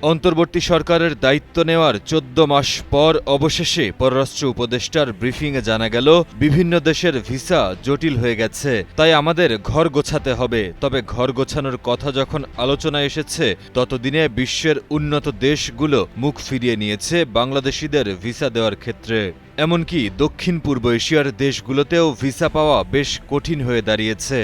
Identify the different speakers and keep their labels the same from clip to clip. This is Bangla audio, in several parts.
Speaker 1: অন্তর্বর্তী সরকারের দায়িত্ব নেওয়ার ১৪ মাস পর অবশেষে পররাষ্ট্র উপদেষ্টার ব্রিফিংয়ে জানা গেল, বিভিন্ন দেশের ভিসা জটিল হয়ে গেছে, তাই আমাদের ঘর গোছাতে হবে। তবে ঘর গোছানোর কথা যখন আলোচনায় এসেছে, ততদিনে বিশ্বের উন্নত দেশগুলো মুখ ফিরিয়ে নিয়েছে বাংলাদেশিদের ভিসা দেওয়ার ক্ষেত্রে। এমনকি দক্ষিণ পূর্ব এশিয়ার দেশগুলোতেও ভিসা পাওয়া বেশ কঠিন হয়ে দাঁড়িয়েছে।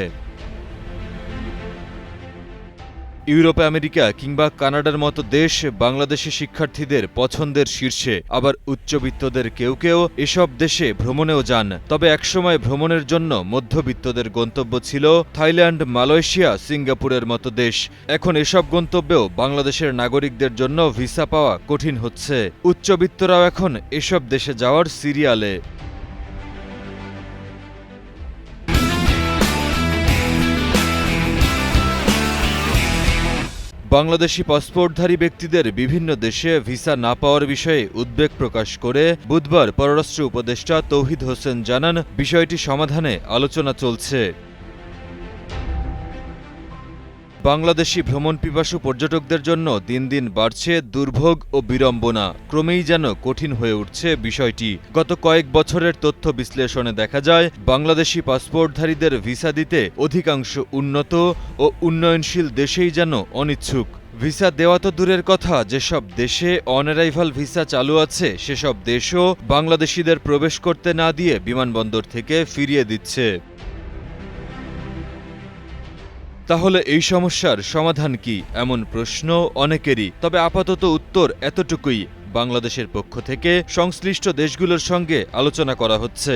Speaker 1: ইউরোপ, আমেরিকা কিংবা কানাডার মতো দেশ বাংলাদেশি শিক্ষার্থীদের পছন্দের শীর্ষে, আবার উচ্চবিত্তদের কেউ কেউ এসব দেশে ভ্রমণেও যান। তবে একসময় ভ্রমণের জন্য মধ্যবিত্তদের গন্তব্য ছিল থাইল্যান্ড, মালয়েশিয়া, সিঙ্গাপুরের মতো দেশ। এখন এসব গন্তব্যেও বাংলাদেশের নাগরিকদের জন্য ভিসা পাওয়া কঠিন হচ্ছে। উচ্চবিত্তরাও এখন এসব দেশে যাওয়ার সিরিয়ালে। বাংলাদেশি পাসপোর্টধারী ব্যক্তিদের বিভিন্ন দেশে ভিসা না পাওয়ার বিষয়ে উদ্বেগ প্রকাশ করে বুধবার পররাষ্ট্র উপদেষ্টা তৌহিদ হোসেন জানান, বিষয়টি সমাধানে আলোচনা চলছে। বাংলাদেশি ভ্রমণপিপাসু পর্যটকদের জন্য দিন দিন বাড়ছে দুর্ভোগ ও বিড়ম্বনা। ক্রমেই যেন কঠিন হয়ে উঠছে বিষয়টি। গত কয়েক বছরের তথ্য বিশ্লেষণে দেখা যায়, বাংলাদেশি পাসপোর্টধারীদের ভিসা দিতে অধিকাংশ উন্নত ও উন্নয়নশীল দেশেই যেন অনিচ্ছুক। ভিসা দেওয়া তো দূরের কথা, যেসব দেশে অন অ্যারাইভাল ভিসা চালু আছে সেসব দেশও বাংলাদেশিদের প্রবেশ করতে না দিয়ে বিমানবন্দর থেকে ফিরিয়ে দিচ্ছে। তাহলে এই সমস্যার সমাধান কি, এমন প্রশ্ন অনেকেরই। তবে আপাতত উত্তর এতটুকুই, বাংলাদেশের পক্ষ থেকে সংশ্লিষ্ট দেশগুলোর সঙ্গে আলোচনা করা হচ্ছে।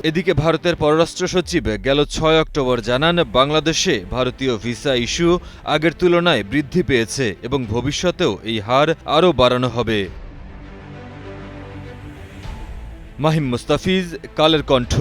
Speaker 1: এদিকে ভারতের পররাষ্ট্র সচিব গেল ৬ অক্টোবর জানান, বাংলাদেশে ভারতীয় ভিসা ইস্যু আগের তুলনায় বৃদ্ধি পেয়েছে এবং ভবিষ্যতেও এই হার আরও বাড়ানো হবে। মাহিম মুস্তাফিজ, কালের কণ্ঠ।